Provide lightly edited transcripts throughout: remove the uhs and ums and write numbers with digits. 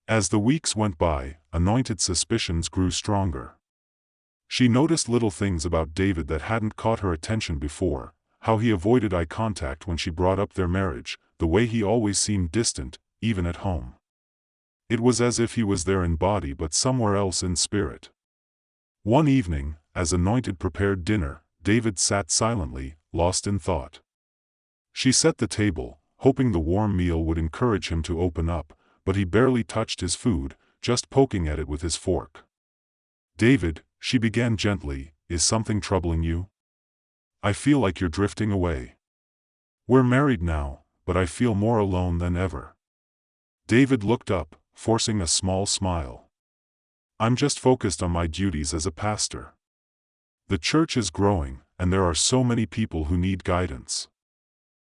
As the weeks went by, Anointed's suspicions grew stronger. She noticed little things about David that hadn't caught her attention before: how he avoided eye contact when she brought up their marriage, the way he always seemed distant, even at home. It was as if he was there in body but somewhere else in spirit. One evening, as Anointed prepared dinner, David sat silently, lost in thought. She set the table, hoping the warm meal would encourage him to open up, but he barely touched his food, just poking at it with his fork. "David," she began gently, "is something troubling you? I feel like you're drifting away. We're married now, but I feel more alone than ever." David looked up, forcing a small smile. "I'm just focused on my duties as a pastor. The church is growing, and there are so many people who need guidance.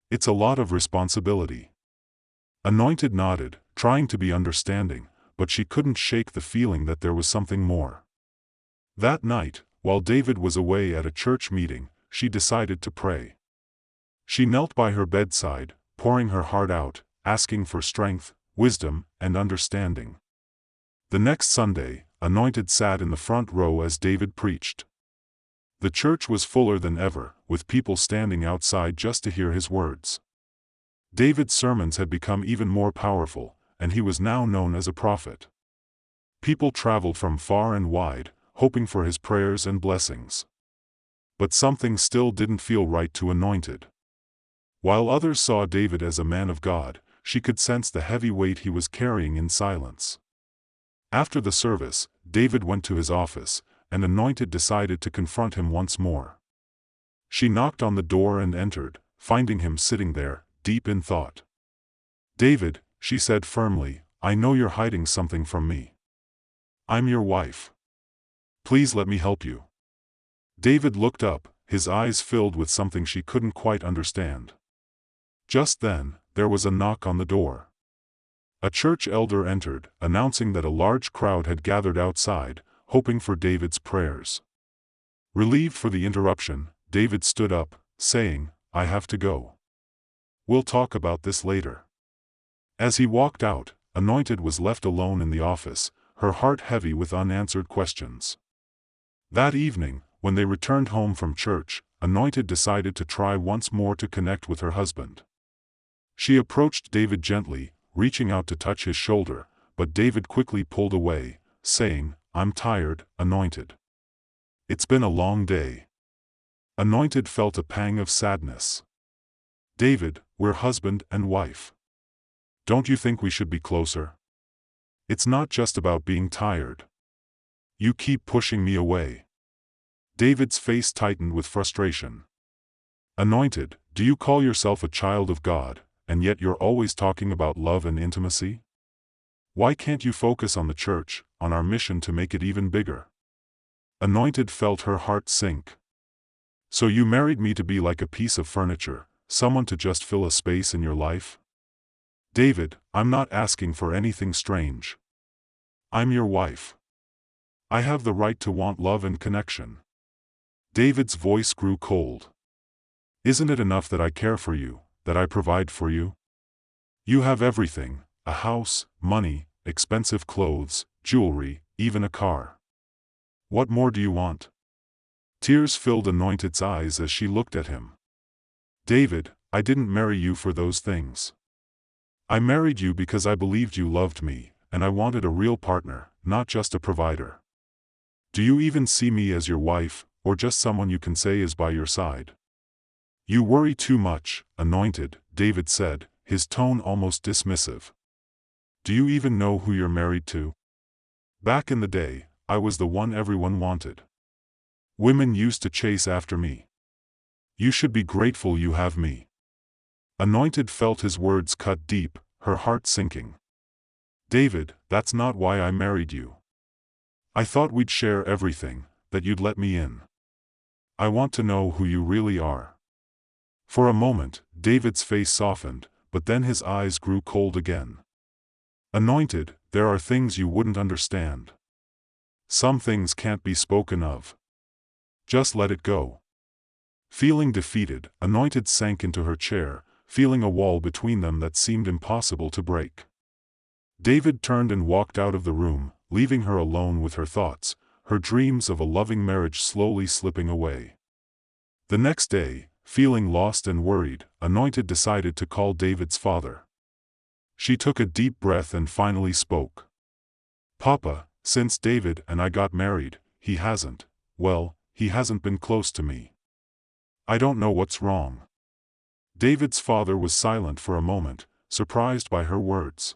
It's a lot of responsibility." Anointed nodded, trying to be understanding, but she couldn't shake the feeling that there was something more. That night, while David was away at a church meeting, she decided to pray. She knelt by her bedside, pouring her heart out, asking for strength, wisdom, and understanding. The next Sunday, Anointed sat in the front row as David preached. The church was fuller than ever, with people standing outside just to hear his words. David's sermons had become even more powerful, and he was now known as a prophet. People traveled from far and wide, hoping for his prayers and blessings. But something still didn't feel right to Anointed. While others saw David as a man of God, she could sense the heavy weight he was carrying in silence. After the service, David went to his office, and Anointed decided to confront him once more. She knocked on the door and entered, finding him sitting there, deep in thought. "David," she said firmly, "I know you're hiding something from me. I'm your wife. Please let me help you." David looked up, his eyes filled with something she couldn't quite understand. Just then, there was a knock on the door. A church elder entered, announcing that a large crowd had gathered outside, hoping for David's prayers. Relieved for the interruption, David stood up, saying, "I have to go. We'll talk about this later." As he walked out, Anointed was left alone in the office, her heart heavy with unanswered questions. That evening, when they returned home from church, Anointed decided to try once more to connect with her husband. She approached David gently, reaching out to touch his shoulder, but David quickly pulled away, saying, "I'm tired, Anointed. It's been a long day." Anointed felt a pang of sadness. "David, we're husband and wife. Don't you think we should be closer? It's not just about being tired. You keep pushing me away." David's face tightened with frustration. "Anointed, do you call yourself a child of God, and yet you're always talking about love and intimacy? Why can't you focus on the church, on our mission to make it even bigger?" Anointed felt her heart sink. "So you married me to be like a piece of furniture, someone to just fill a space in your life?" "David, I'm not asking for anything strange. I'm your wife. I have the right to want love and connection." David's voice grew cold. "Isn't it enough that I care for you, that I provide for you? You have everything: a house, money, expensive clothes, jewelry, even a car. What more do you want?" Tears filled Anointed's eyes as she looked at him. "David, I didn't marry you for those things. I married you because I believed you loved me, and I wanted a real partner, not just a provider. Do you even see me as your wife, or just someone you can say is by your side?" "You worry too much, Anointed," David said, his tone almost dismissive. "Do you even know who you're married to? Back in the day, I was the one everyone wanted. Women used to chase after me. You should be grateful you have me." Anointed felt his words cut deep, her heart sinking. "David, that's not why I married you. I thought we'd share everything, that you'd let me in. I want to know who you really are." For a moment, David's face softened, but then his eyes grew cold again. "Anointed, there are things you wouldn't understand. Some things can't be spoken of. Just let it go." Feeling defeated, Anointed sank into her chair, feeling a wall between them that seemed impossible to break. David turned and walked out of the room, leaving her alone with her thoughts, her dreams of a loving marriage slowly slipping away. The next day, feeling lost and worried, Anointed decided to call David's father. She took a deep breath and finally spoke. "Papa, since David and I got married, he hasn't been close to me. I don't know what's wrong." David's father was silent for a moment, surprised by her words.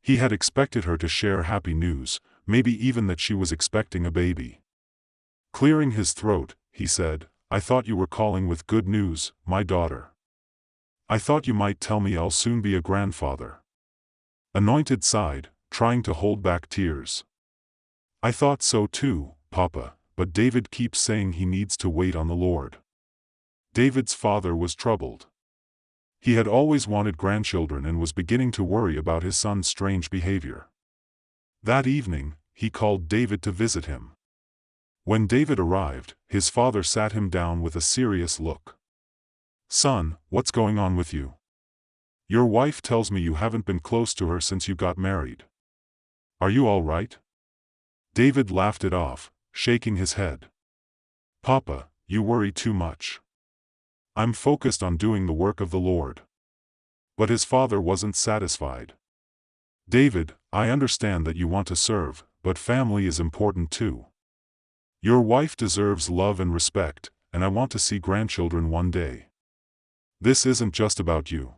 He had expected her to share happy news, maybe even that she was expecting a baby. Clearing his throat, he said, "I thought you were calling with good news, my daughter. I thought you might tell me I'll soon be a grandfather." Anointed sighed, trying to hold back tears. "I thought so too, Papa, but David keeps saying he needs to wait on the Lord." David's father was troubled. He had always wanted grandchildren and was beginning to worry about his son's strange behavior. That evening, he called David to visit him. When David arrived, his father sat him down with a serious look. "Son, what's going on with you? Your wife tells me you haven't been close to her since you got married. Are you all right?" David laughed it off, shaking his head. "Papa, you worry too much. I'm focused on doing the work of the Lord." But his father wasn't satisfied. "David, I understand that you want to serve, but family is important too. Your wife deserves love and respect, and I want to see grandchildren one day. This isn't just about you."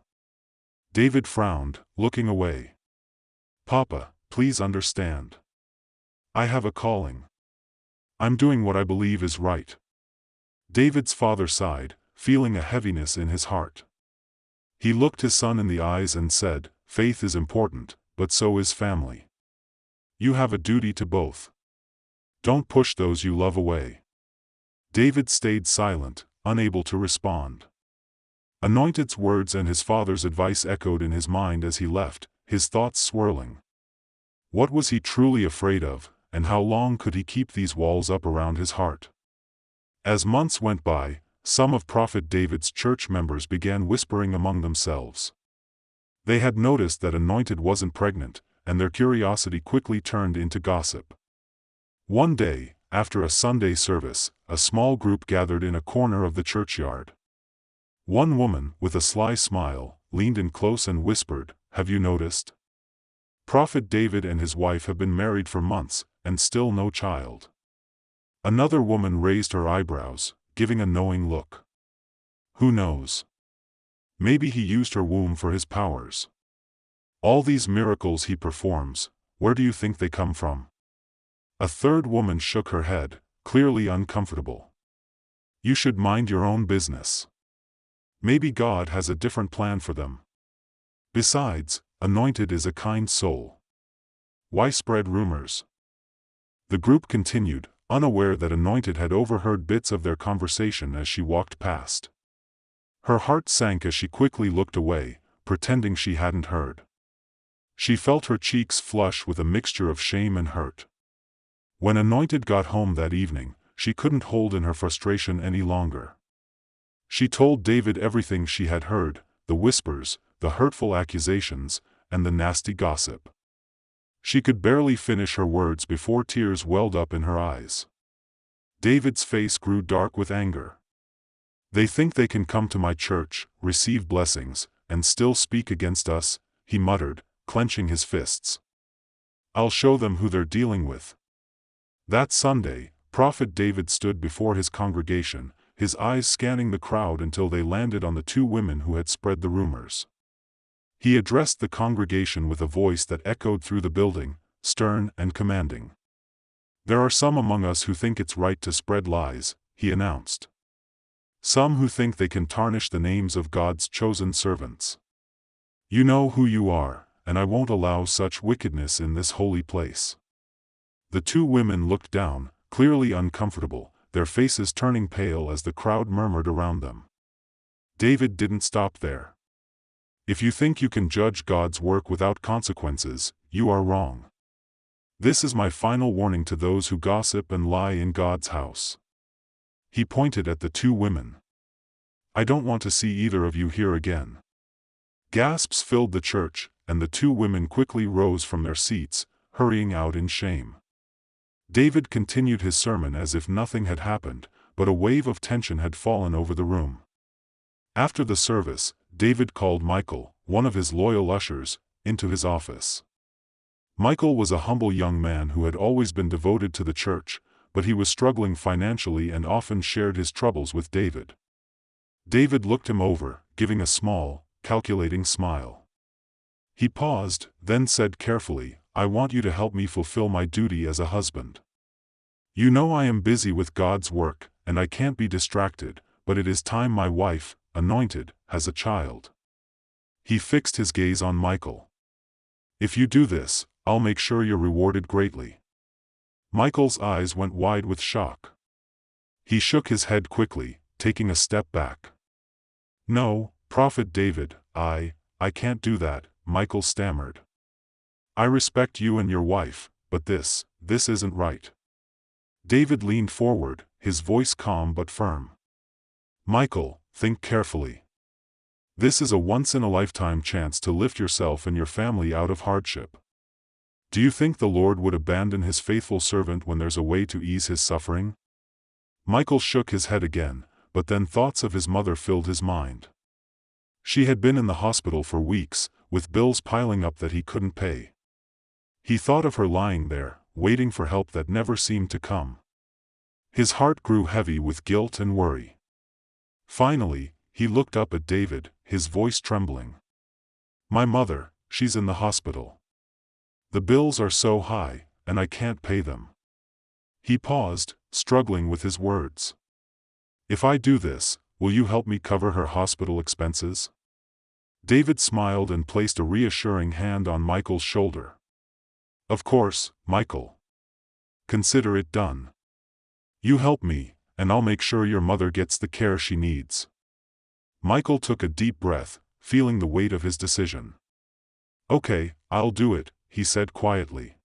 David frowned, looking away. "Papa, please understand. I have a calling. I'm doing what I believe is right." David's father sighed, feeling a heaviness in his heart. He looked his son in the eyes and said, "Faith is important, but so is family. You have a duty to both. Don't push those you love away." David stayed silent, unable to respond. Anointed's words and his father's advice echoed in his mind as he left, his thoughts swirling. What was he truly afraid of, and how long could he keep these walls up around his heart? As months went by, some of Prophet David's church members began whispering among themselves. They had noticed that Anointed wasn't pregnant, and their curiosity quickly turned into gossip. One day, after a Sunday service, a small group gathered in a corner of the churchyard. One woman, with a sly smile, leaned in close and whispered, "Have you noticed? Prophet David and his wife have been married for months, and still no child." Another woman raised her eyebrows, giving a knowing look. "Who knows? Maybe he used her womb for his powers. All these miracles he performs, where do you think they come from?" A third woman shook her head, clearly uncomfortable. "You should mind your own business. Maybe God has a different plan for them. Besides, Anointed is a kind soul. Why spread rumors?" The group continued, unaware that Anointed had overheard bits of their conversation as she walked past. Her heart sank as she quickly looked away, pretending she hadn't heard. She felt her cheeks flush with a mixture of shame and hurt. When Anointed got home that evening, she couldn't hold in her frustration any longer. She told David everything she had heard, the whispers, the hurtful accusations, and the nasty gossip. She could barely finish her words before tears welled up in her eyes. David's face grew dark with anger. "They think they can come to my church, receive blessings, and still speak against us," he muttered, clenching his fists. "I'll show them who they're dealing with." That Sunday, Prophet David stood before his congregation, his eyes scanning the crowd until they landed on the two women who had spread the rumors. He addressed the congregation with a voice that echoed through the building, stern and commanding. "There are some among us who think it's right to spread lies," he announced. "Some who think they can tarnish the names of God's chosen servants. You know who you are, and I won't allow such wickedness in this holy place." The two women looked down, clearly uncomfortable, their faces turning pale as the crowd murmured around them. David didn't stop there. "If you think you can judge God's work without consequences, you are wrong. This is my final warning to those who gossip and lie in God's house." He pointed at the two women. "I don't want to see either of you here again." Gasps filled the church, and the two women quickly rose from their seats, hurrying out in shame. David continued his sermon as if nothing had happened, but a wave of tension had fallen over the room. After the service, David called Michael, one of his loyal ushers, into his office. Michael was a humble young man who had always been devoted to the church, but he was struggling financially and often shared his troubles with David. David looked him over, giving a small, calculating smile. He paused, then said carefully, "I want you to help me fulfill my duty as a husband. You know I am busy with God's work, and I can't be distracted, but it is time my wife, anointed, has a child." He fixed his gaze on Michael. "If you do this, I'll make sure you're rewarded greatly." Michael's eyes went wide with shock. He shook his head quickly, taking a step back. "No, Prophet David, I can't do that," Michael stammered. "I respect you and your wife, but this isn't right." David leaned forward, his voice calm but firm. "Michael, think carefully. This is a once-in-a-lifetime chance to lift yourself and your family out of hardship. Do you think the Lord would abandon his faithful servant when there's a way to ease his suffering?" Michael shook his head again, but then thoughts of his mother filled his mind. She had been in the hospital for weeks, with bills piling up that he couldn't pay. He thought of her lying there, waiting for help that never seemed to come. His heart grew heavy with guilt and worry. Finally, he looked up at David, his voice trembling. "My mother, she's in the hospital. The bills are so high, and I can't pay them." He paused, struggling with his words. "If I do this, will you help me cover her hospital expenses?" David smiled and placed a reassuring hand on Michael's shoulder. "Of course, Michael. Consider it done. You help me, and I'll make sure your mother gets the care she needs." Michael took a deep breath, feeling the weight of his decision. "Okay, I'll do it," he said quietly.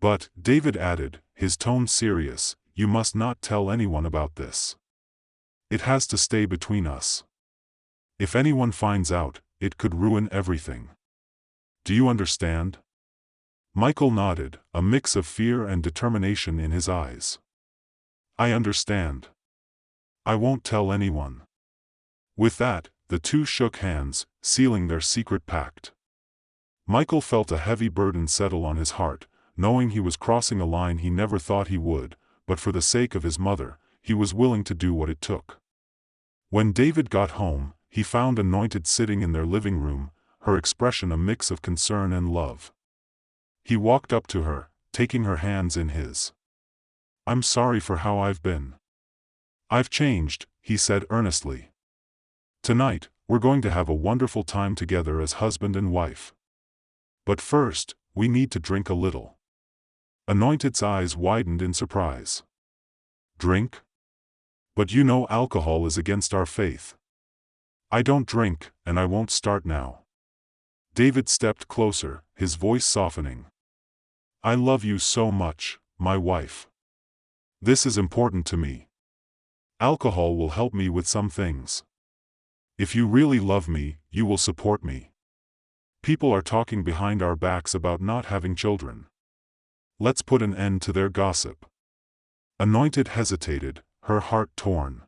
"But," David added, his tone serious, "you must not tell anyone about this. It has to stay between us. If anyone finds out, it could ruin everything. Do you understand?" Michael nodded, a mix of fear and determination in his eyes. "I understand. I won't tell anyone." With that, the two shook hands, sealing their secret pact. Michael felt a heavy burden settle on his heart, knowing he was crossing a line he never thought he would, but for the sake of his mother, he was willing to do what it took. When David got home, he found Anointed sitting in their living room, her expression a mix of concern and love. He walked up to her, taking her hands in his. "I'm sorry for how I've been. I've changed," he said earnestly. "Tonight, we're going to have a wonderful time together as husband and wife. But first, we need to drink a little." Anointed's eyes widened in surprise. "Drink? But you know alcohol is against our faith." "I don't drink, and I won't start now." David stepped closer, his voice softening. "I love you so much, my wife. This is important to me. Alcohol will help me with some things. If you really love me, you will support me. People are talking behind our backs about not having children. Let's put an end to their gossip." Anointed hesitated, her heart torn.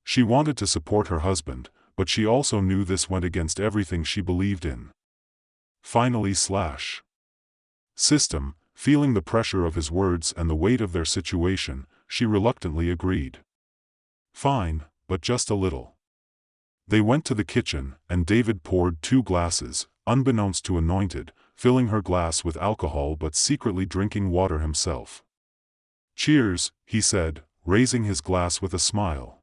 She wanted to support her husband, but she also knew this went against everything she believed in. Finally, System, feeling the pressure of his words and the weight of their situation, she reluctantly agreed. "Fine, but just a little." They went to the kitchen, and David poured 2 glasses, unbeknownst to Anointed, filling her glass with alcohol but secretly drinking water himself. "Cheers," he said, raising his glass with a smile.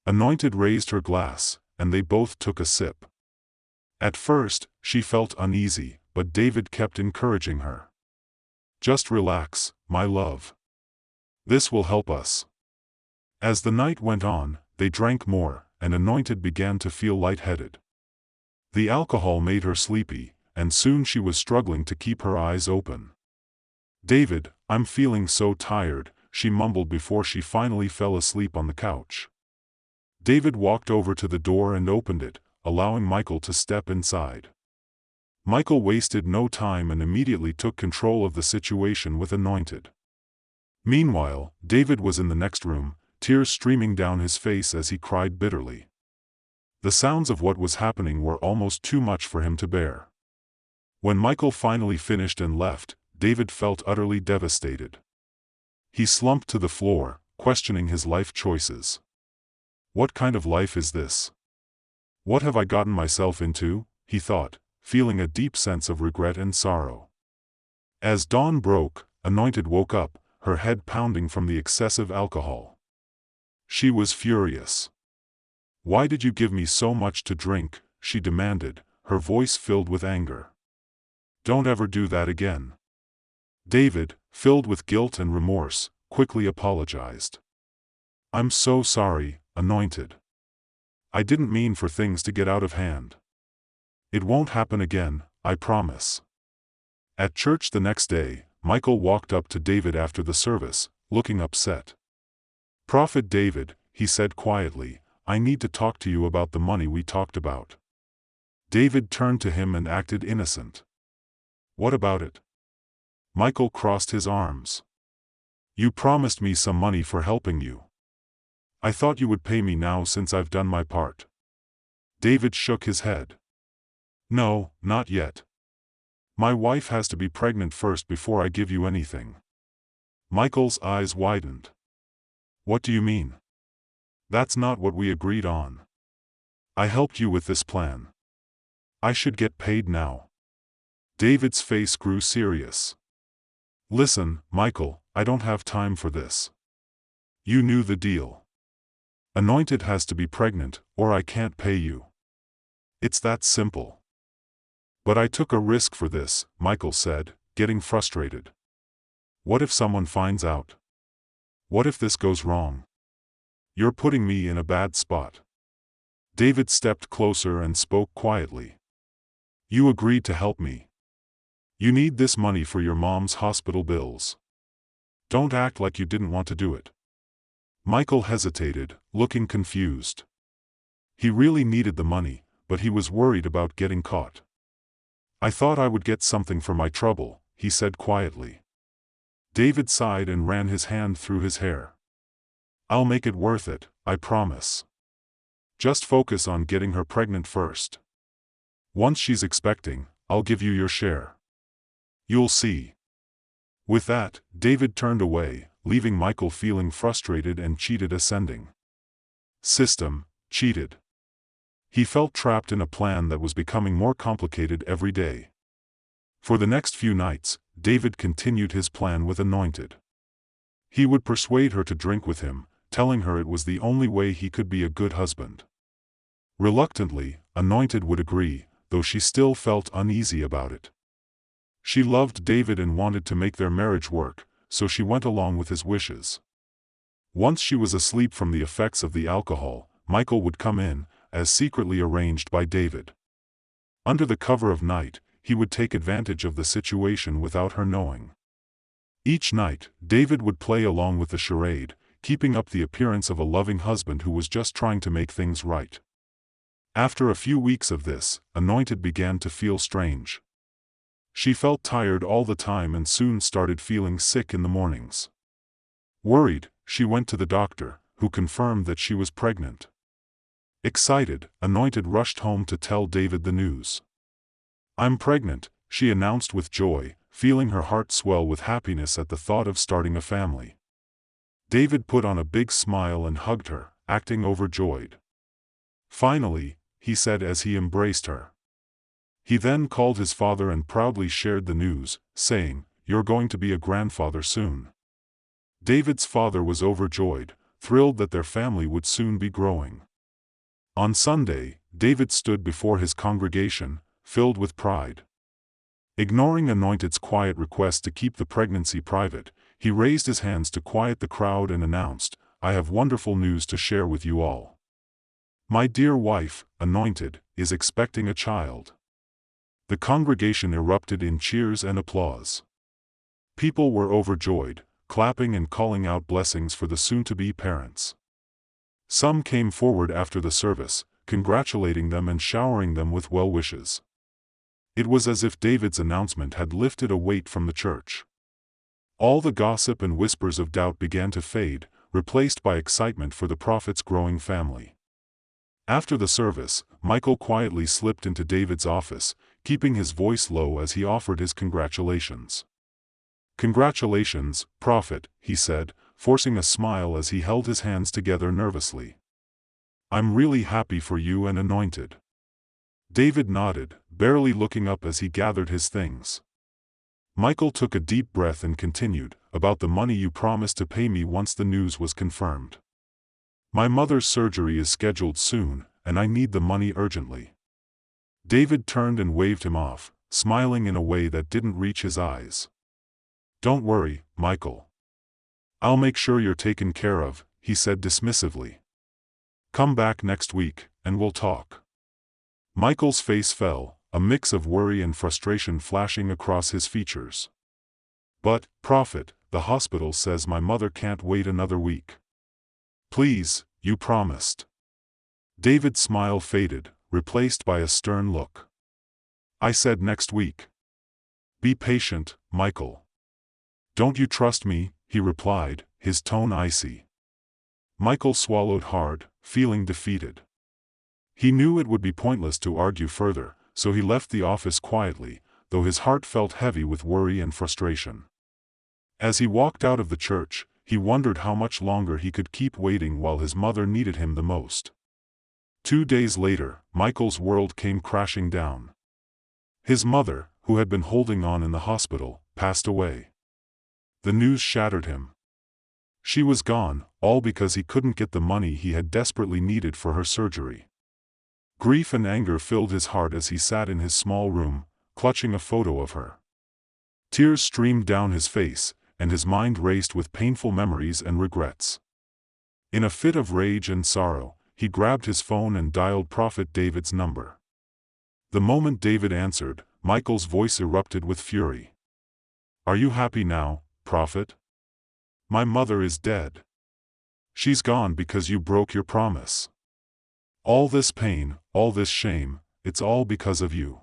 Anointed raised her glass, and they both took a sip. At first, she felt uneasy, but David kept encouraging her. "Just relax, my love. This will help us." As the night went on, they drank more, and Anointed began to feel lightheaded. The alcohol made her sleepy, and soon she was struggling to keep her eyes open. "David, I'm feeling so tired," she mumbled before she finally fell asleep on the couch. David walked over to the door and opened it, allowing Michael to step inside. Michael wasted no time and immediately took control of the situation with Anointed. Meanwhile, David was in the next room, tears streaming down his face as he cried bitterly. The sounds of what was happening were almost too much for him to bear. When Michael finally finished and left, David felt utterly devastated. He slumped to the floor, questioning his life choices. What kind of life is this? What have I gotten myself into? He thought, feeling a deep sense of regret and sorrow. As dawn broke, Anointed woke up, her head pounding from the excessive alcohol. She was furious. "Why did you give me so much to drink?" she demanded, her voice filled with anger. "Don't ever do that again." David, filled with guilt and remorse, quickly apologized. "I'm so sorry, Anointed. I didn't mean for things to get out of hand. It won't happen again, I promise." At church the next day, Michael walked up to David after the service, looking upset. "Prophet David," he said quietly, "I need to talk to you about the money we talked about." David turned to him and acted innocent. "What about it?" Michael crossed his arms. "You promised me some money for helping you. I thought you would pay me now since I've done my part." David shook his head. "No, not yet. My wife has to be pregnant first before I give you anything." Michael's eyes widened. "What do you mean? That's not what we agreed on. I helped you with this plan. I should get paid now." David's face grew serious. "Listen, Michael, I don't have time for this. You knew the deal. Anointed has to be pregnant, or I can't pay you. It's that simple." "But I took a risk for this," Michael said, getting frustrated. "What if someone finds out? What if this goes wrong? You're putting me in a bad spot." David stepped closer and spoke quietly. "You agreed to help me. You need this money for your mom's hospital bills. Don't act like you didn't want to do it." Michael hesitated, looking confused. He really needed the money, but he was worried about getting caught. "I thought I would get something for my trouble," he said quietly. David sighed and ran his hand through his hair. "I'll make it worth it, I promise. Just focus on getting her pregnant first. Once she's expecting, I'll give you your share. You'll see." With that, David turned away, leaving Michael feeling frustrated and cheated. Ascending system, cheated. He felt trapped in a plan that was becoming more complicated every day. For the next few nights, David continued his plan with Anointed. He would persuade her to drink with him, telling her it was the only way he could be a good husband. Reluctantly, Anointed would agree, though she still felt uneasy about it. She loved David and wanted to make their marriage work, so she went along with his wishes. Once she was asleep from the effects of the alcohol, Michael would come in, as secretly arranged by David. Under the cover of night, he would take advantage of the situation without her knowing. Each night, David would play along with the charade, keeping up the appearance of a loving husband who was just trying to make things right. After a few weeks of this, Anointed began to feel strange. She felt tired all the time and soon started feeling sick in the mornings. Worried, she went to the doctor, who confirmed that she was pregnant. Excited, Anointed rushed home to tell David the news. "I'm pregnant," she announced with joy, feeling her heart swell with happiness at the thought of starting a family. David put on a big smile and hugged her, acting overjoyed. "Finally," he said as he embraced her. He then called his father and proudly shared the news, saying, "You're going to be a grandfather soon." David's father was overjoyed, thrilled that their family would soon be growing. On Sunday, David stood before his congregation, filled with pride. Ignoring Anointed's quiet request to keep the pregnancy private, he raised his hands to quiet the crowd and announced, "I have wonderful news to share with you all. My dear wife, Anointed, is expecting a child." The congregation erupted in cheers and applause. People were overjoyed, clapping and calling out blessings for the soon-to-be parents. Some came forward after the service, congratulating them and showering them with well wishes. It was as if David's announcement had lifted a weight from the church. All the gossip and whispers of doubt began to fade, replaced by excitement for the prophet's growing family. After the service, Michael quietly slipped into David's office, keeping his voice low as he offered his congratulations. "Congratulations, Prophet," he said, forcing a smile as he held his hands together nervously. "I'm really happy for you and Anointed." David nodded, barely looking up as he gathered his things. Michael took a deep breath and continued, "About the money you promised to pay me once the news was confirmed. My mother's surgery is scheduled soon, and I need the money urgently." David turned and waved him off, smiling in a way that didn't reach his eyes. "Don't worry, Michael. I'll make sure you're taken care of," he said dismissively. "Come back next week, and we'll talk." Michael's face fell, a mix of worry and frustration flashing across his features. "But, Prophet, the hospital says my mother can't wait another week. Please, you promised." David's smile faded, replaced by a stern look. "I said next week. Be patient, Michael." "Don't you trust me?" he replied, his tone icy. Michael swallowed hard, feeling defeated. He knew it would be pointless to argue further, so he left the office quietly, though his heart felt heavy with worry and frustration. As he walked out of the church, he wondered how much longer he could keep waiting while his mother needed him the most. 2 days later, Michael's world came crashing down. His mother, who had been holding on in the hospital, passed away. The news shattered him. She was gone, all because he couldn't get the money he had desperately needed for her surgery. Grief and anger filled his heart as he sat in his small room, clutching a photo of her. Tears streamed down his face, and his mind raced with painful memories and regrets. In a fit of rage and sorrow, he grabbed his phone and dialed Prophet David's number. The moment David answered, Michael's voice erupted with fury. "Are you happy now, Prophet? My mother is dead. She's gone because you broke your promise. All this pain, all this shame, it's all because of you."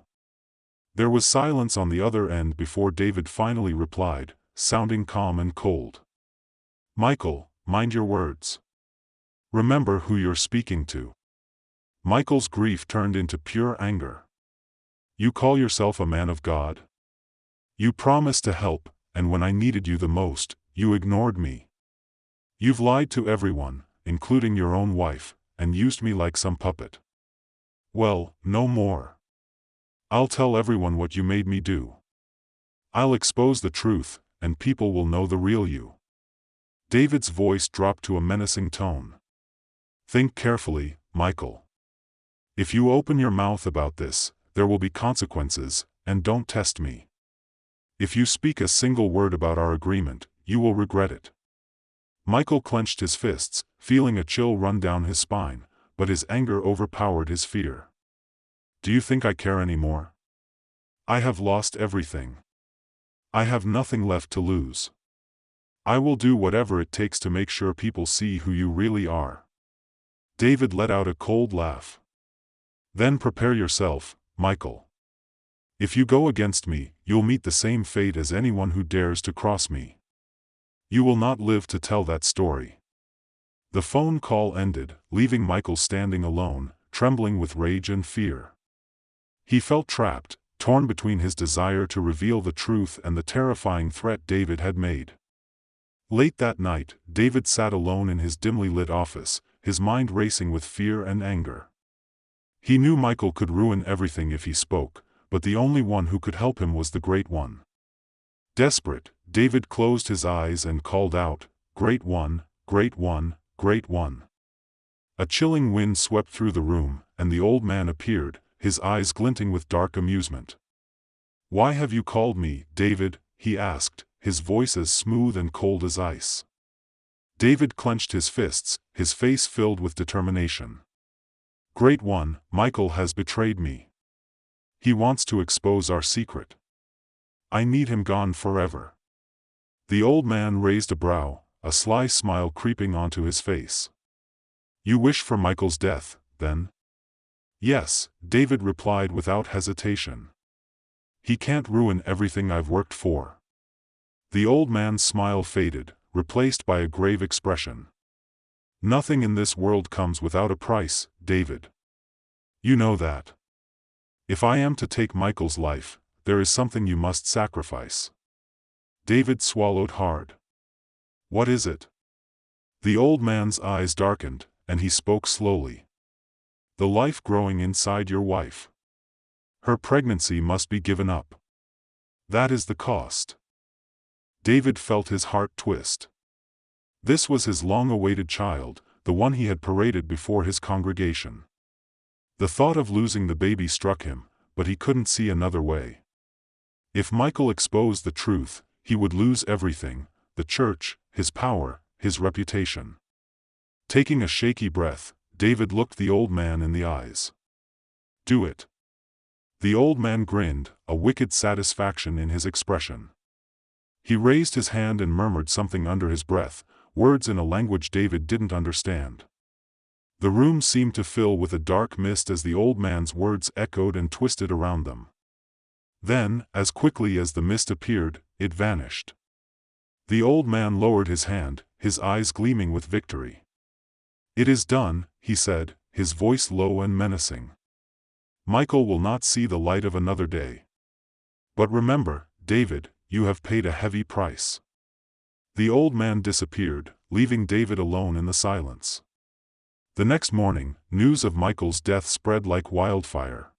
There was silence on the other end before David finally replied, sounding calm and cold. "Michael, mind your words. Remember who you're speaking to." Michael's grief turned into pure anger. "You call yourself a man of God? You promised to help, and when I needed you the most, you ignored me. You've lied to everyone, including your own wife, and used me like some puppet. Well, no more. I'll tell everyone what you made me do. I'll expose the truth, and people will know the real you." David's voice dropped to a menacing tone. "Think carefully, Michael. If you open your mouth about this, there will be consequences, and don't test me. If you speak a single word about our agreement, you will regret it." Michael clenched his fists, feeling a chill run down his spine, but his anger overpowered his fear. "Do you think I care anymore? I have lost everything. I have nothing left to lose. I will do whatever it takes to make sure people see who you really are." David let out a cold laugh. "Then prepare yourself, Michael. If you go against me, you'll meet the same fate as anyone who dares to cross me. You will not live to tell that story." The phone call ended, leaving Michael standing alone, trembling with rage and fear. He felt trapped, torn between his desire to reveal the truth and the terrifying threat David had made. Late that night, David sat alone in his dimly lit office, his mind racing with fear and anger. He knew Michael could ruin everything if he spoke, but the only one who could help him was the Great One. Desperate, David closed his eyes and called out, "Great One, Great One, Great One." A chilling wind swept through the room, and the old man appeared, his eyes glinting with dark amusement. "Why have you called me, David?" he asked, his voice as smooth and cold as ice. David clenched his fists, his face filled with determination. "Great One, Michael has betrayed me. He wants to expose our secret. I need him gone forever." The old man raised a brow, a sly smile creeping onto his face. "You wish for Michael's death, then?" "Yes," David replied without hesitation. He can't ruin everything I've worked for." The old man's smile faded, replaced by a grave expression. "Nothing in this world comes without a price, David. You know that. If I am to take Michael's life, there is something you must sacrifice." David swallowed hard. "What is it?" The old man's eyes darkened, and he spoke slowly. "The life growing inside your wife. Her pregnancy must be given up. That is the cost." David felt his heart twist. This was his long-awaited child, the one he had paraded before his congregation. The thought of losing the baby struck him, but he couldn't see another way. If Michael exposed the truth, he would lose everything: the church, his power, his reputation. Taking a shaky breath, David looked the old man in the eyes. "Do it." The old man grinned, a wicked satisfaction in his expression. He raised his hand and murmured something under his breath, words in a language David didn't understand. The room seemed to fill with a dark mist as the old man's words echoed and twisted around them. Then, as quickly as the mist appeared, it vanished. The old man lowered his hand, his eyes gleaming with victory. "It is done," he said, his voice low and menacing. "Michael will not see the light of another day. But remember, David, you have paid a heavy price." The old man disappeared, leaving David alone in the silence. The next morning, news of Michael's death spread like wildfire.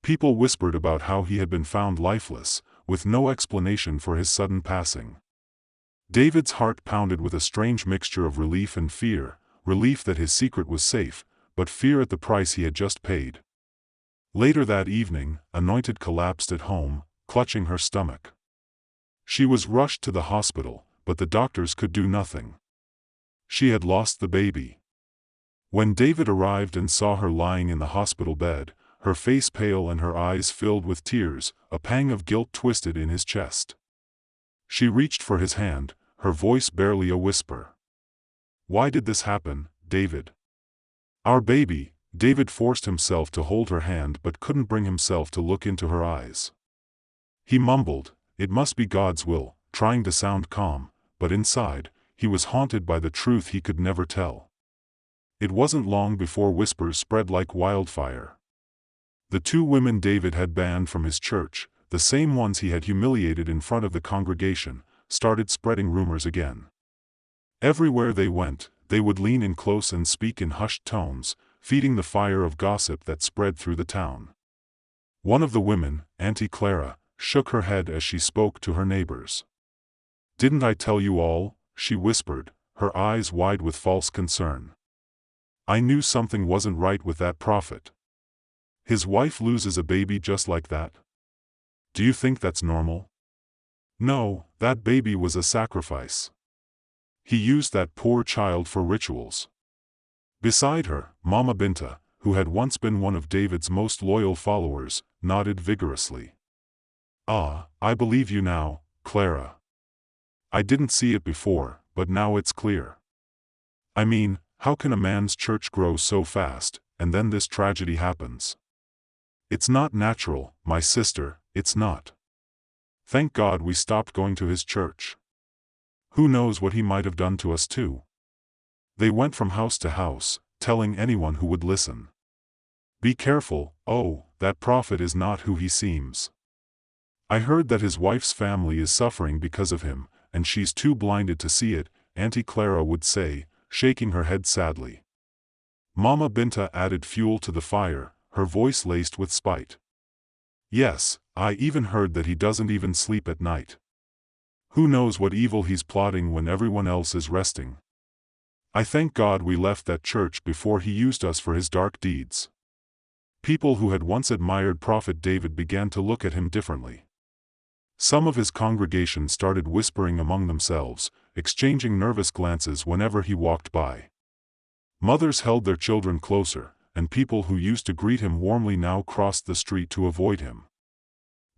People whispered about how he had been found lifeless, with no explanation for his sudden passing. David's heart pounded with a strange mixture of relief and fear, relief that his secret was safe, but fear at the price he had just paid. Later that evening, Anointed collapsed at home, clutching her stomach. She was rushed to the hospital, but the doctors could do nothing. She had lost the baby. When David arrived and saw her lying in the hospital bed, her face pale and her eyes filled with tears, a pang of guilt twisted in his chest. She reached for his hand, her voice barely a whisper. "Why did this happen, David?" "Our baby." David forced himself to hold her hand but couldn't bring himself to look into her eyes. He mumbled, "It must be God's will," trying to sound calm, but inside, he was haunted by the truth he could never tell. It wasn't long before whispers spread like wildfire. The two women David had banned from his church, the same ones he had humiliated in front of the congregation, started spreading rumors again. Everywhere they went, they would lean in close and speak in hushed tones, feeding the fire of gossip that spread through the town. One of the women, Auntie Clara, shook her head as she spoke to her neighbors. "Didn't I tell you all?" she whispered, her eyes wide with false concern. "I knew something wasn't right with that prophet. His wife loses a baby just like that. Do you think that's normal? No, that baby was a sacrifice. He used that poor child for rituals." Beside her, Mama Binta, who had once been one of David's most loyal followers, nodded vigorously. "Ah, I believe you now, Clara. I didn't see it before, but now it's clear. I mean, how can a man's church grow so fast, and then this tragedy happens? It's not natural, my sister, it's not. Thank God we stopped going to his church. Who knows what he might have done to us too?" They went from house to house, telling anyone who would listen. "Be careful, oh, that prophet is not who he seems. I heard that his wife's family is suffering because of him, and she's too blinded to see it," Auntie Clara would say, shaking her head sadly. Mama Binta added fuel to the fire, her voice laced with spite. "Yes, I even heard that he doesn't even sleep at night. Who knows what evil he's plotting when everyone else is resting. I thank God we left that church before he used us for his dark deeds." People who had once admired Prophet David began to look at him differently. Some of his congregation started whispering among themselves, exchanging nervous glances whenever he walked by. Mothers held their children closer, and people who used to greet him warmly now crossed the street to avoid him.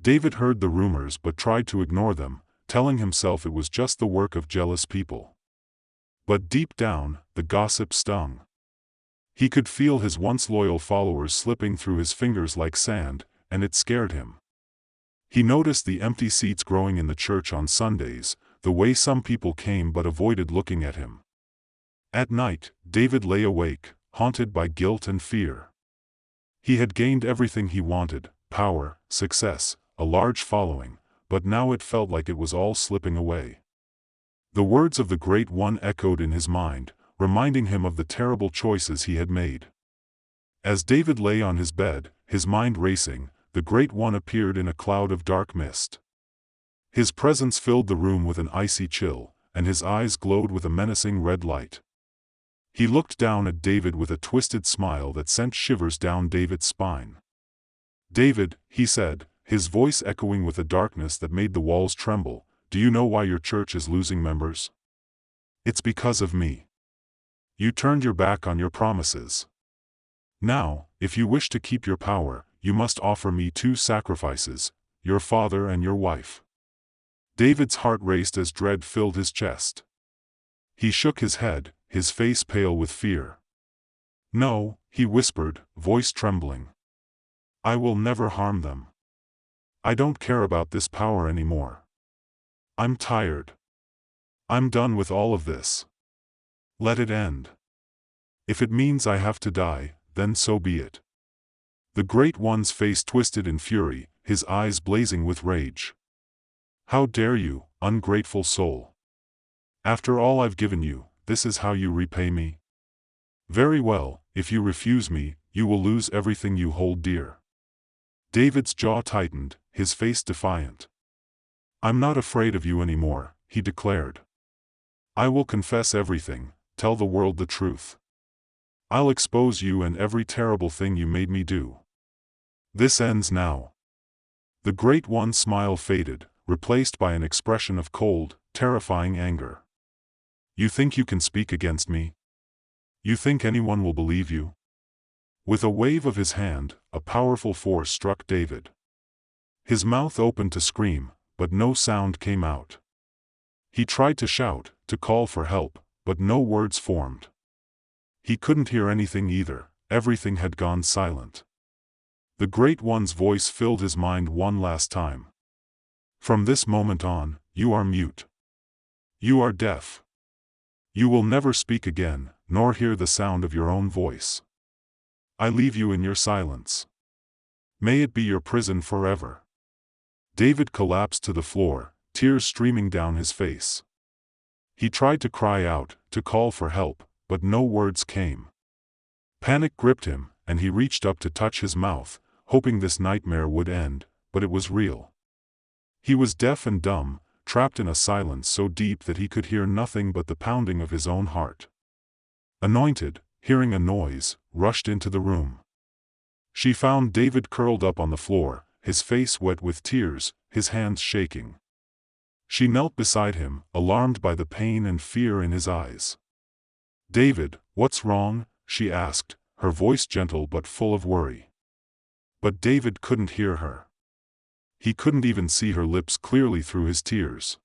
David heard the rumors but tried to ignore them, telling himself it was just the work of jealous people. But deep down, the gossip stung. He could feel his once loyal followers slipping through his fingers like sand, and it scared him. He noticed the empty seats growing in the church on Sundays, the way some people came but avoided looking at him. At night, David lay awake, haunted by guilt and fear. He had gained everything he wanted: power, success, a large following, but now it felt like it was all slipping away. The words of the Great One echoed in his mind, reminding him of the terrible choices he had made. As David lay on his bed, his mind racing, the Great One appeared in a cloud of dark mist. His presence filled the room with an icy chill, and his eyes glowed with a menacing red light. He looked down at David with a twisted smile that sent shivers down David's spine. "David," he said, his voice echoing with a darkness that made the walls tremble, "do you know why your church is losing members? It's because of me. You turned your back on your promises. Now, if you wish to keep your power, you must offer me two sacrifices: your father and your wife." David's heart raced as dread filled his chest. He shook his head, his face pale with fear. "No," he whispered, voice trembling. "I will never harm them. I don't care about this power anymore. I'm tired. I'm done with all of this. Let it end. If it means I have to die, then so be it." The Great One's face twisted in fury, his eyes blazing with rage. "How dare you, ungrateful soul? After all I've given you, this is how you repay me? Very well, if you refuse me, you will lose everything you hold dear." David's jaw tightened, his face defiant. "I'm not afraid of you anymore," he declared. "I will confess everything, tell the world the truth. I'll expose you and every terrible thing you made me do. This ends now." The Great One's smile faded, replaced by an expression of cold, terrifying anger. "You think you can speak against me? You think anyone will believe you?" With a wave of his hand, a powerful force struck David. His mouth opened to scream, but no sound came out. He tried to shout, to call for help, but no words formed. He couldn't hear anything either, everything had gone silent. The Great One's voice filled his mind one last time. "From this moment on, you are mute. You are deaf. You will never speak again, nor hear the sound of your own voice. I leave you in your silence. May it be your prison forever." David collapsed to the floor, tears streaming down his face. He tried to cry out, to call for help, but no words came. Panic gripped him, and he reached up to touch his mouth, hoping this nightmare would end, but it was real. He was deaf and dumb, trapped in a silence so deep that he could hear nothing but the pounding of his own heart. Anointed, hearing a noise, rushed into the room. She found David curled up on the floor, his face wet with tears, his hands shaking. She knelt beside him, alarmed by the pain and fear in his eyes. "David, what's wrong?" she asked, her voice gentle but full of worry. But David couldn't hear her. He couldn't even see her lips clearly through his tears.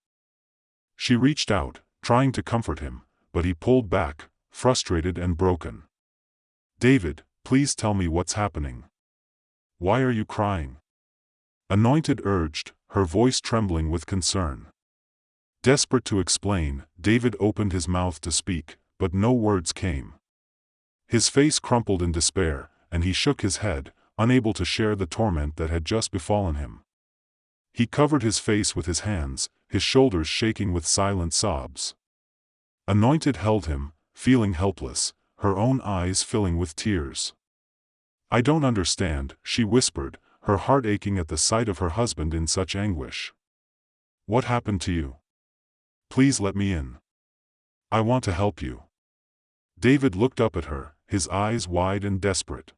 She reached out, trying to comfort him, but he pulled back, frustrated and broken. "David, please tell me what's happening. Why are you crying?" Anointed urged, her voice trembling with concern. Desperate to explain, David opened his mouth to speak, but no words came. His face crumpled in despair, and he shook his head, unable to share the torment that had just befallen him. He covered his face with his hands, his shoulders shaking with silent sobs. Anointed held him, feeling helpless, her own eyes filling with tears. "I don't understand," she whispered, her heart aching at the sight of her husband in such anguish. "What happened to you? Please let me in. I want to help you." David looked up at her, his eyes wide and desperate.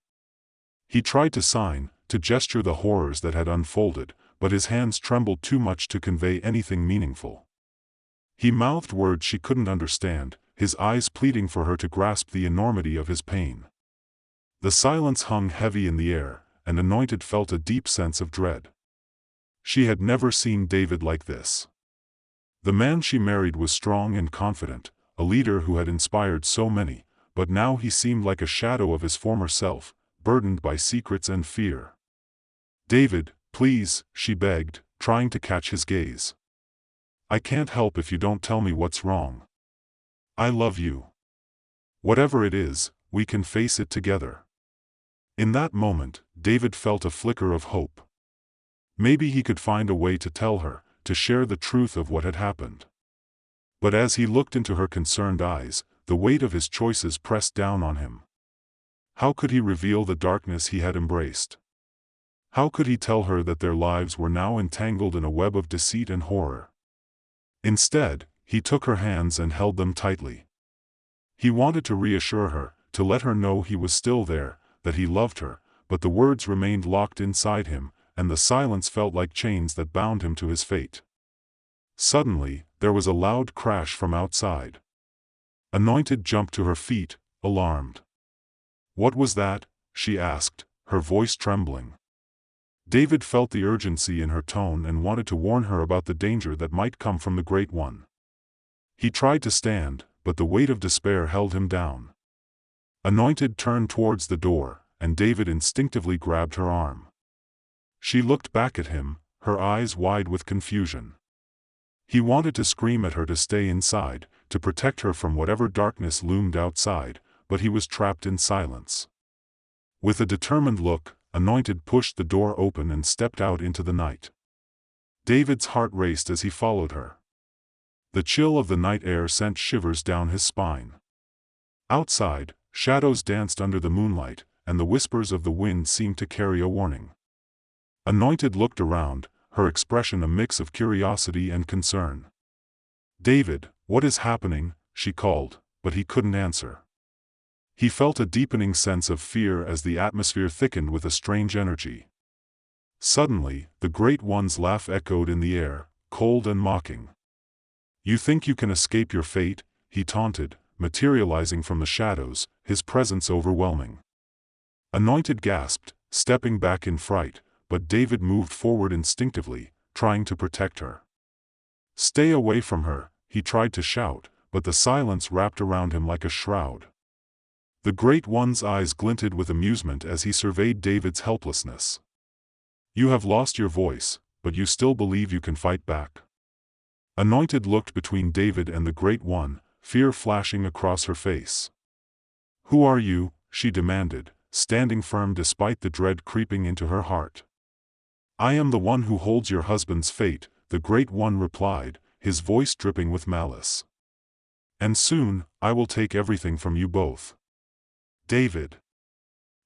He tried to sign, to gesture the horrors that had unfolded, but his hands trembled too much to convey anything meaningful. He mouthed words she couldn't understand, his eyes pleading for her to grasp the enormity of his pain. The silence hung heavy in the air, and Anointed felt a deep sense of dread. She had never seen David like this. The man she married was strong and confident, a leader who had inspired so many, but now he seemed like a shadow of his former self, burdened by secrets and fear. "David, Please, she begged, trying to catch his gaze. I can't help if you don't tell me what's wrong. I love you. Whatever it is, we can face it together. In that moment, David felt a flicker of hope. Maybe he could find a way to tell her, to share the truth of what had happened. But as he looked into her concerned eyes, the weight of his choices pressed down on him. How could he reveal the darkness he had embraced? How could he tell her that their lives were now entangled in a web of deceit and horror? Instead, he took her hands and held them tightly. He wanted to reassure her, to let her know he was still there, that he loved her, but the words remained locked inside him, and the silence felt like chains that bound him to his fate. Suddenly, there was a loud crash from outside. Anointed jumped to her feet, alarmed. What was that? She asked, her voice trembling. David felt the urgency in her tone and wanted to warn her about the danger that might come from the Great One. He tried to stand, but the weight of despair held him down. Anointed turned towards the door, and David instinctively grabbed her arm. She looked back at him, her eyes wide with confusion. He wanted to scream at her to stay inside, to protect her from whatever darkness loomed outside, but he was trapped in silence. With a determined look, Anointed pushed the door open and stepped out into the night. David's heart raced as he followed her. The chill of the night air sent shivers down his spine. Outside, shadows danced under the moonlight, and the whispers of the wind seemed to carry a warning. Anointed looked around, her expression a mix of curiosity and concern. David, what is happening? She called, but he couldn't answer. He felt a deepening sense of fear as the atmosphere thickened with a strange energy. Suddenly, the Great One's laugh echoed in the air, cold and mocking. You think you can escape your fate? He taunted, materializing from the shadows, his presence overwhelming. Anointed gasped, stepping back in fright, but David moved forward instinctively, trying to protect her. Stay away from her, he tried to shout, but the silence wrapped around him like a shroud. The Great One's eyes glinted with amusement as he surveyed David's helplessness. You have lost your voice, but you still believe you can fight back. Anointed looked between David and the Great One, fear flashing across her face. Who are you? She demanded, standing firm despite the dread creeping into her heart. I am the one who holds your husband's fate, the Great One replied, his voice dripping with malice. And soon, I will take everything from you both. David.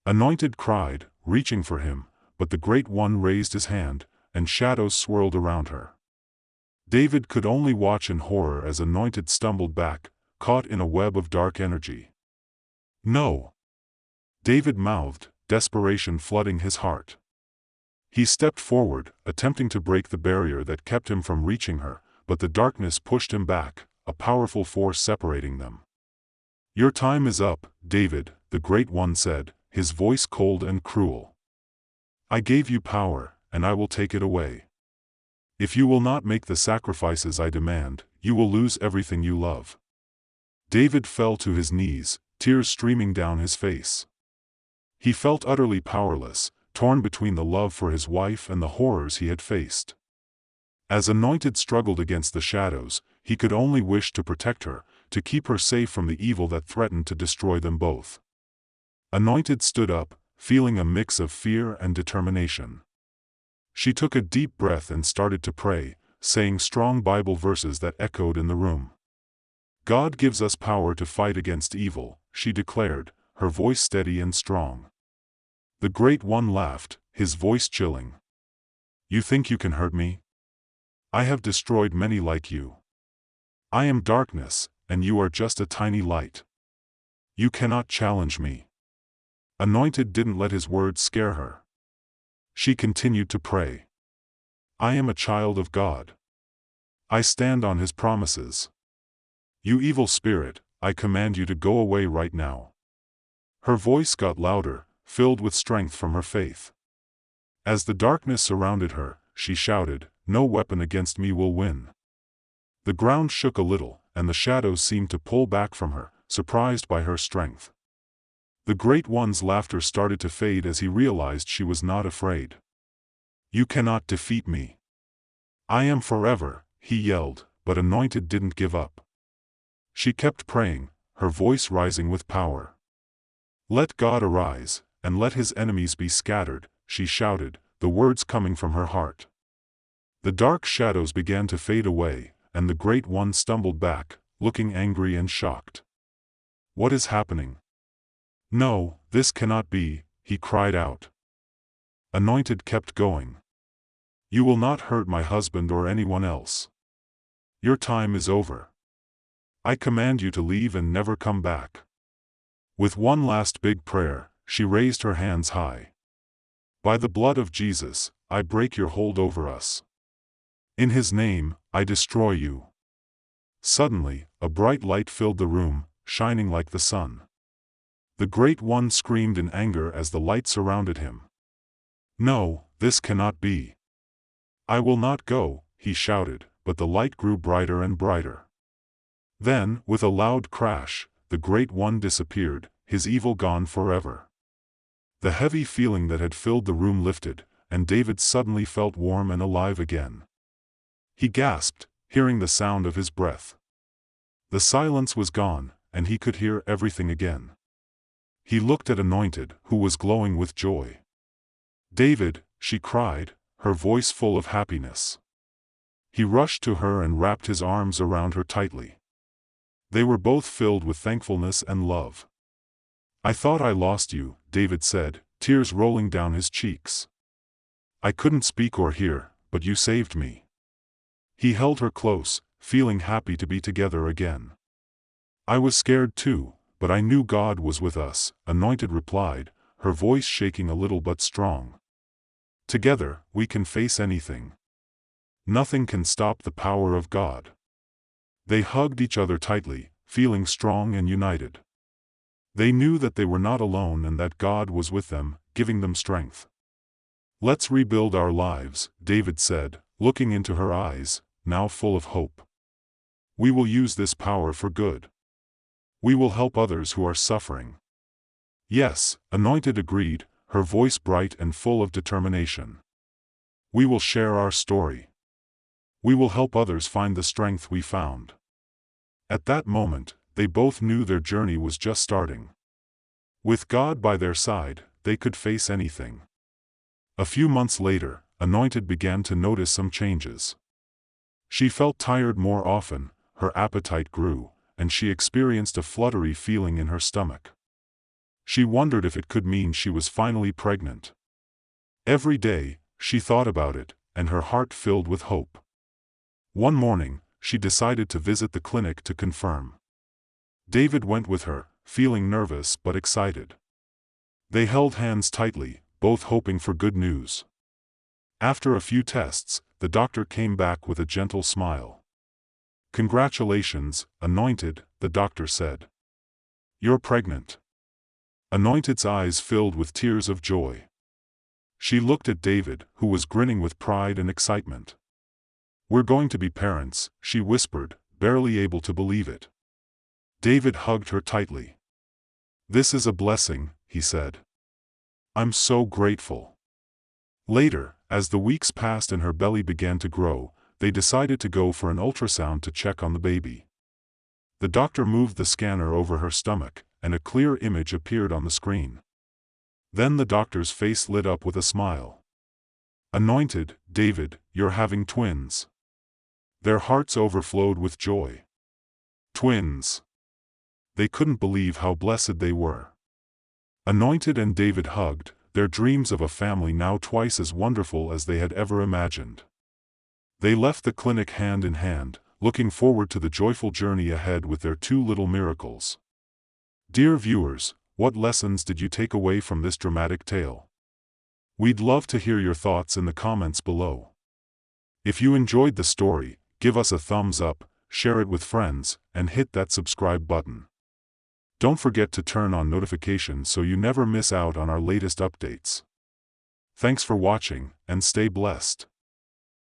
Anointed cried, reaching for him, but the Great One raised his hand, and shadows swirled around her. David could only watch in horror as Anointed stumbled back, caught in a web of dark energy. No! David mouthed, desperation flooding his heart. He stepped forward, attempting to break the barrier that kept him from reaching her, but the darkness pushed him back, a powerful force separating them. Your time is up, David, the Great One said, his voice cold and cruel. I gave you power, and I will take it away. If you will not make the sacrifices I demand, you will lose everything you love. David fell to his knees, tears streaming down his face. He felt utterly powerless, torn between the love for his wife and the horrors he had faced. As Anointed struggled against the shadows, he could only wish to protect her, to keep her safe from the evil that threatened to destroy them both. Anointed stood up, feeling a mix of fear and determination. She took a deep breath and started to pray, saying strong Bible verses that echoed in the room. God gives us power to fight against evil, she declared, her voice steady and strong. The Great One laughed, his voice chilling. You think you can hurt me? I have destroyed many like you. I am darkness, and you are just a tiny light. You cannot challenge me. Anointed didn't let his words scare her. She continued to pray. I am a child of God. I stand on His promises. You evil spirit, I command you to go away right now. Her voice got louder, filled with strength from her faith. As the darkness surrounded her, she shouted, No weapon against me will win. The ground shook a little, and the shadows seemed to pull back from her, surprised by her strength. The Great One's laughter started to fade as he realized she was not afraid. You cannot defeat me. I am forever, he yelled, but Anointed didn't give up. She kept praying, her voice rising with power. Let God arise, and let his enemies be scattered, she shouted, the words coming from her heart. The dark shadows began to fade away, and the Great One stumbled back, looking angry and shocked. What is happening? No, this cannot be, he cried out. Anointed kept going. You will not hurt my husband or anyone else. Your time is over. I command you to leave and never come back. With one last big prayer, she raised her hands high. By the blood of Jesus, I break your hold over us. In his name, I destroy you. Suddenly, a bright light filled the room, shining like the sun. The Great One screamed in anger as the light surrounded him. No, this cannot be. I will not go, he shouted, but the light grew brighter and brighter. Then, with a loud crash, the Great One disappeared, his evil gone forever. The heavy feeling that had filled the room lifted, and David suddenly felt warm and alive again. He gasped, hearing the sound of his breath. The silence was gone, and he could hear everything again. He looked at Anointed, who was glowing with joy. David, she cried, her voice full of happiness. He rushed to her and wrapped his arms around her tightly. They were both filled with thankfulness and love. I thought I lost you, David said, tears rolling down his cheeks. I couldn't speak or hear, but you saved me. He held her close, feeling happy to be together again. I was scared too, but I knew God was with us, Anointed replied, her voice shaking a little but strong. Together, we can face anything. Nothing can stop the power of God. They hugged each other tightly, feeling strong and united. They knew that they were not alone and that God was with them, giving them strength. Let's rebuild our lives, David said, looking into her eyes, now full of hope. We will use this power for good. We will help others who are suffering. Yes, Anointed agreed, her voice bright and full of determination. We will share our story. We will help others find the strength we found. At that moment, they both knew their journey was just starting. With God by their side, they could face anything. A few months later, Anointed began to notice some changes. She felt tired more often, her appetite grew, and she experienced a fluttery feeling in her stomach. She wondered if it could mean she was finally pregnant. Every day, she thought about it, and her heart filled with hope. One morning, she decided to visit the clinic to confirm. David went with her, feeling nervous but excited. They held hands tightly, both hoping for good news. After a few tests, the doctor came back with a gentle smile. Congratulations, Anointed, the doctor said. You're pregnant. Anointed's eyes filled with tears of joy. She looked at David, who was grinning with pride and excitement. We're going to be parents, she whispered, barely able to believe it. David hugged her tightly. This is a blessing, he said. I'm so grateful. Later, as the weeks passed and her belly began to grow, they decided to go for an ultrasound to check on the baby. The doctor moved the scanner over her stomach, and a clear image appeared on the screen. Then the doctor's face lit up with a smile. Anointed, David, you're having twins. Their hearts overflowed with joy. Twins. They couldn't believe how blessed they were. Anointed and David hugged, their dreams of a family now twice as wonderful as they had ever imagined. They left the clinic hand in hand, looking forward to the joyful journey ahead with their two little miracles. Dear viewers, what lessons did you take away from this dramatic tale? We'd love to hear your thoughts in the comments below. If you enjoyed the story, give us a thumbs up, share it with friends, and hit that subscribe button. Don't forget to turn on notifications so you never miss out on our latest updates. Thanks for watching, and stay blessed.